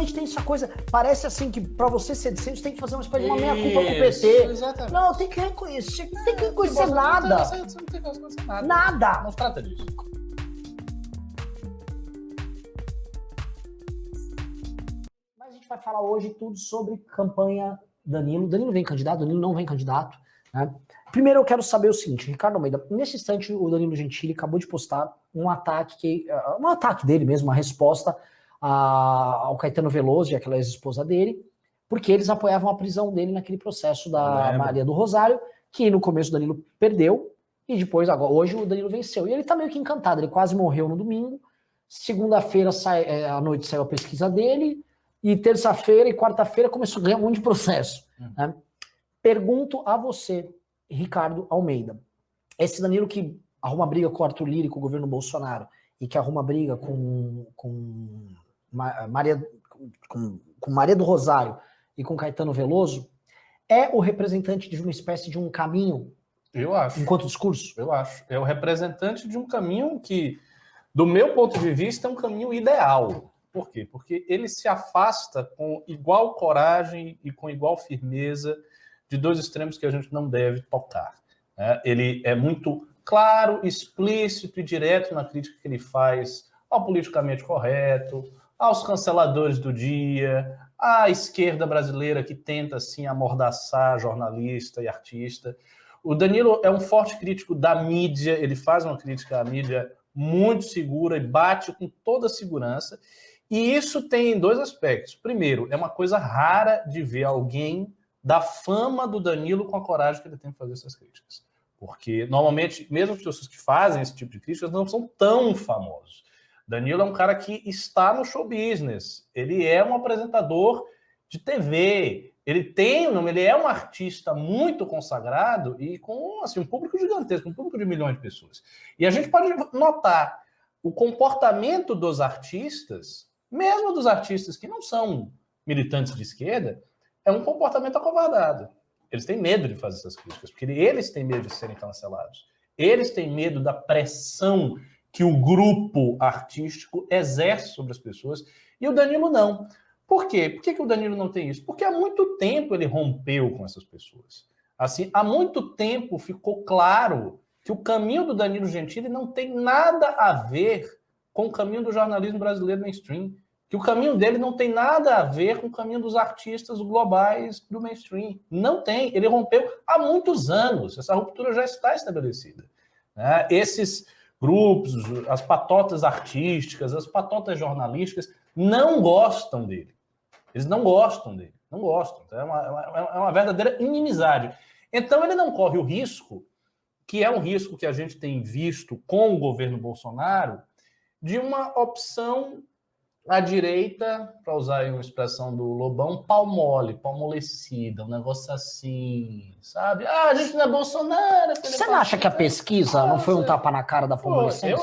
realmente tem essa coisa, parece assim que pra você ser de centro, tem que fazer uma espécie de uma meia-culpa com o PT. Exatamente. Não, tem que reconhecer, não tem que reconhecer nada. Você não tem que reconhecer nada. Nada. Não se trata disso. Mas a gente vai falar hoje tudo sobre campanha Danilo. Danilo vem candidato, Danilo não vem candidato, né? Primeiro eu quero saber o seguinte, Ricardo Almeida, nesse instante o Danilo Gentili acabou de postar um ataque dele mesmo, uma resposta ao Caetano Veloso e àquela ex-esposa dele, porque eles apoiavam a prisão dele naquele processo da Maria do Rosário, que no começo o Danilo perdeu, e depois, agora, hoje o Danilo venceu. E ele tá meio que encantado, ele quase morreu no domingo, segunda-feira à noite saiu a pesquisa dele, e terça-feira e quarta-feira começou a ganhar um monte de processo. Né? Pergunto a você, Ricardo Almeida, esse Danilo que arruma briga com o Arthur Lira e com o governo Bolsonaro, e que arruma briga com Maria do Rosário e com Caetano Veloso, é o representante de uma espécie de um caminho? Eu acho. Enquanto discurso? Eu acho. É o representante de um caminho que, do meu ponto de vista, é um caminho ideal. Por quê? Porque ele se afasta com igual coragem e com igual firmeza de dois extremos que a gente não deve tocar. Né? Ele é muito claro, explícito e direto na crítica que ele faz ao politicamente correto, aos canceladores do dia, à esquerda brasileira que tenta, assim, amordaçar jornalista e artista. O Danilo é um forte crítico da mídia, ele faz uma crítica à mídia muito segura e bate com toda a segurança. E isso tem dois aspectos. Primeiro, é uma coisa rara de ver alguém da fama do Danilo com a coragem que ele tem de fazer essas críticas. Porque, normalmente, mesmo as pessoas que fazem esse tipo de críticas não são tão famosos. Danilo é um cara que está no show business. Ele é um apresentador de TV. Ele é um artista muito consagrado e com, assim, um público gigantesco, um público de milhões de pessoas. E a gente pode notar o comportamento dos artistas, mesmo dos artistas que não são militantes de esquerda, é um comportamento acovardado. Eles têm medo de fazer essas críticas, porque eles têm medo de serem cancelados. Eles têm medo da pressão que o grupo artístico exerce sobre as pessoas, e o Danilo não. Por quê? Por que o Danilo não tem isso? Porque há muito tempo ele rompeu com essas pessoas. Assim, há muito tempo ficou claro que o caminho do Danilo Gentili não tem nada a ver com o caminho do jornalismo brasileiro mainstream, que o caminho dele não tem nada a ver com o caminho dos artistas globais do mainstream. Não tem. Ele rompeu há muitos anos. Essa ruptura já está estabelecida. Né? Esses grupos, as patotas artísticas, as patotas jornalísticas, não gostam dele. Eles não gostam dele. Não gostam. É uma verdadeira inimizade. Então, ele não corre o risco, que é um risco que a gente tem visto com o governo Bolsonaro, de uma opção à direita, para usar aí uma expressão do Lobão, palmolecida, um negócio assim, sabe? Ah, a gente não é Bolsonaro. Você não acha que a pesquisa não foi um tapa na cara da palmolecência?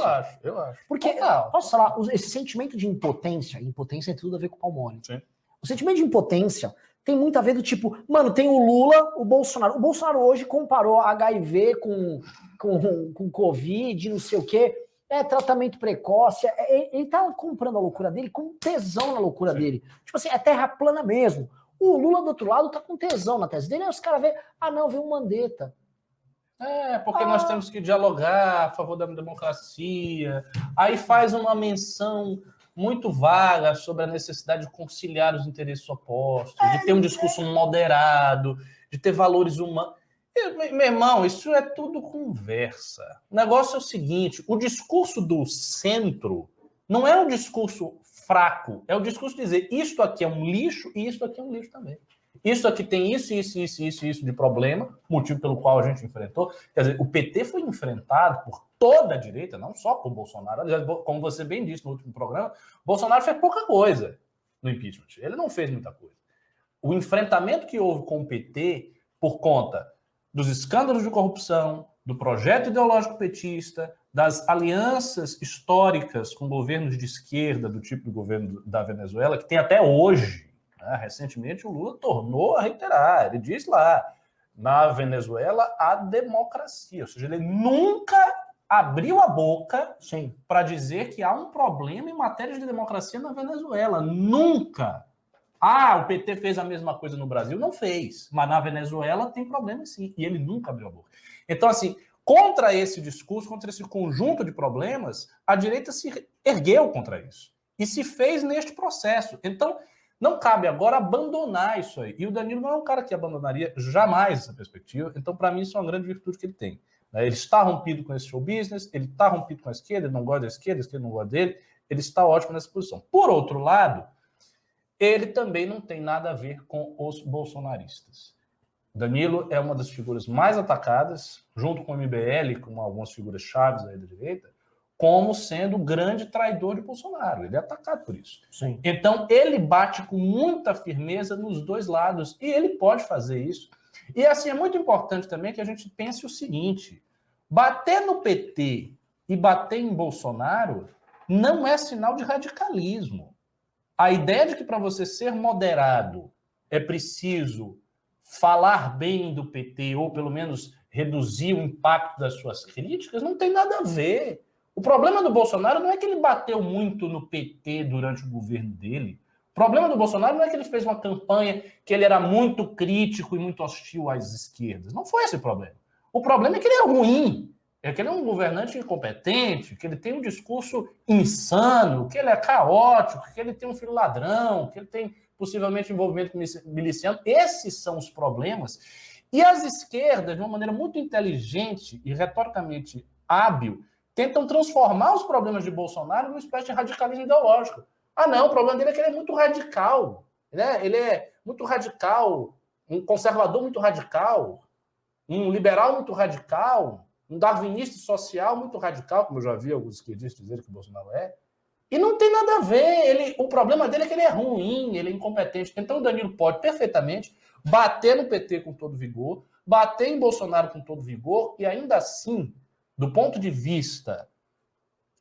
Eu acho. Porque, posso falar, esse sentimento de impotência tem tudo a ver com o Palmole. Sim. O sentimento de impotência tem muito a ver do tipo, mano, tem o Lula, o Bolsonaro. O Bolsonaro hoje comparou HIV com Covid, não sei o quê. Tratamento precoce, ele tá comprando a loucura dele com tesão na loucura dele. Tipo assim, é terra plana mesmo. O Lula do outro lado tá com tesão na tese dele, aí os caras veem, veio um Mandetta. Porque nós temos que dialogar a favor da democracia. Aí faz uma menção muito vaga sobre a necessidade de conciliar os interesses opostos, de ter um discurso moderado, de ter valores humanos. Meu irmão, isso é tudo conversa. O negócio é o seguinte, o discurso do centro não é um discurso fraco, é o discurso de dizer isto aqui é um lixo e isto aqui é um lixo também. Isso aqui tem isso de problema, motivo pelo qual a gente enfrentou. Quer dizer, o PT foi enfrentado por toda a direita, não só por Bolsonaro. Aliás, como você bem disse no último programa, Bolsonaro fez pouca coisa no impeachment. Ele não fez muita coisa. O enfrentamento que houve com o PT por conta dos escândalos de corrupção, do projeto ideológico petista, das alianças históricas com governos de esquerda, do tipo do governo da Venezuela, que tem até hoje. Recentemente o Lula tornou a reiterar, ele diz lá, na Venezuela há democracia, ou seja, ele nunca abriu a boca para dizer que há um problema em matéria de democracia na Venezuela, nunca. Ah, o PT fez a mesma coisa no Brasil? Não fez. Mas na Venezuela tem problema sim. E ele nunca abriu a boca. Então, assim, contra esse discurso, contra esse conjunto de problemas, a direita se ergueu contra isso. E se fez neste processo. Então, não cabe agora abandonar isso aí. E o Danilo não é um cara que abandonaria jamais essa perspectiva. Então, para mim, isso é uma grande virtude que ele tem. Ele está rompido com esse show business, ele está rompido com a esquerda, ele não gosta da esquerda, a esquerda não gosta dele, ele está ótimo nessa posição. Por outro lado, ele também não tem nada a ver com os bolsonaristas. Danilo é uma das figuras mais atacadas, junto com o MBL, com algumas figuras chaves aí da direita, como sendo o grande traidor de Bolsonaro. Ele é atacado por isso. Sim. Então, ele bate com muita firmeza nos dois lados, e ele pode fazer isso. E, assim, é muito importante também que a gente pense o seguinte, bater no PT e bater em Bolsonaro não é sinal de radicalismo. A ideia de que para você ser moderado é preciso falar bem do PT, ou pelo menos reduzir o impacto das suas críticas, não tem nada a ver. O problema do Bolsonaro não é que ele bateu muito no PT durante o governo dele. O problema do Bolsonaro não é que ele fez uma campanha que ele era muito crítico e muito hostil às esquerdas. Não foi esse o problema. O problema é que ele é ruim, é que ele é um governante incompetente, que ele tem um discurso insano, que ele é caótico, que ele tem um filho ladrão, que ele tem possivelmente envolvimento com miliciano. Esses são os problemas. E as esquerdas, de uma maneira muito inteligente e retoricamente hábil, tentam transformar os problemas de Bolsonaro numa espécie de radicalismo ideológico. Ah, não, o problema dele é que ele é muito radical. Né? Ele é muito radical, um conservador muito radical, um liberal muito radical, um darwinista social muito radical, como eu já vi alguns esquerdistas dizerem que o Bolsonaro é. E não tem nada a ver. O problema dele é que ele é ruim, ele é incompetente. Então o Danilo pode perfeitamente bater no PT com todo vigor, bater em Bolsonaro com todo vigor, e ainda assim, do ponto de vista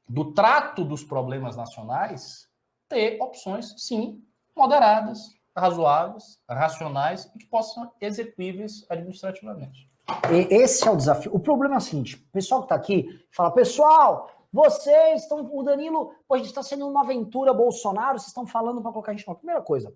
do trato dos problemas nacionais, ter opções, sim, moderadas, razoáveis, racionais e que possam ser execuíveis administrativamente. Esse é o desafio. O problema é o seguinte, o pessoal que está aqui fala, pessoal, vocês estão, o Danilo, a gente está sendo uma aventura Bolsonaro, vocês estão falando para colocar a gente na primeira coisa.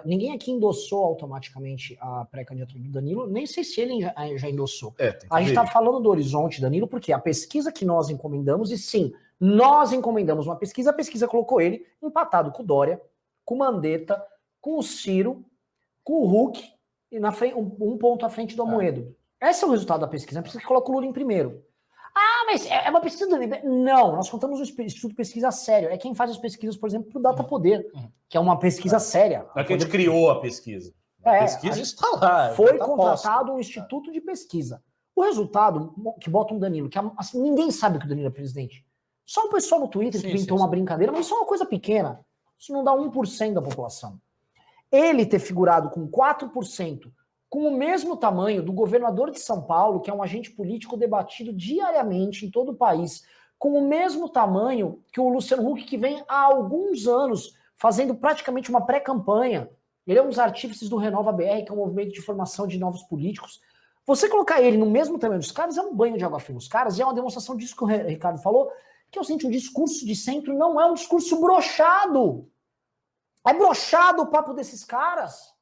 Ninguém aqui endossou automaticamente a pré-candidatura do Danilo, nem sei se ele já endossou. A gente está falando do horizonte, Danilo, porque a pesquisa que nós encomendamos, e sim, nós encomendamos uma pesquisa, a pesquisa colocou ele empatado com o Dória, com o Mandetta, com o Ciro, com o Huck, e na frente, um ponto à frente do Amoedo. Esse é o resultado da pesquisa, a pesquisa que coloca o Lula em primeiro. Ah, mas é uma pesquisa do IBGE. Não, nós contamos um instituto de pesquisa sério. É quem faz as pesquisas, por exemplo, para o Data Poder, que é uma pesquisa séria. Não é que a gente criou a pesquisa. A pesquisa está lá. Foi contratado um instituto de pesquisa. O resultado, que bota um Danilo, que assim, ninguém sabe que o Danilo é presidente. Só um pessoal no Twitter que inventou uma brincadeira, mas isso é uma coisa pequena. Isso não dá 1% da população. Ele ter figurado com 4%, com o mesmo tamanho do governador de São Paulo, que é um agente político debatido diariamente em todo o país, com o mesmo tamanho que o Luciano Huck, que vem há alguns anos fazendo praticamente uma pré-campanha. Ele é um dos artífices do Renova BR, que é um movimento de formação de novos políticos. Você colocar ele no mesmo tamanho dos caras é um banho de água fria nos caras, e é uma demonstração disso que o Ricardo falou, que é o seguinte, o discurso de centro não é um discurso broxado. É broxado o papo desses caras.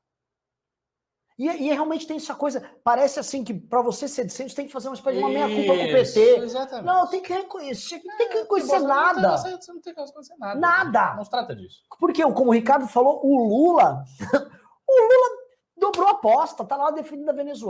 E realmente tem essa coisa, parece assim que para você ser de centro, você tem que fazer uma espécie de uma meia-culpa com o PT. Exatamente. Não, tem que reconhecer, não tem que reconhecer nada. Você não tem que reconhecer nada. Nada. Não se trata disso. Porque, como o Ricardo falou, o Lula dobrou a aposta, tá lá defendendo a Venezuela.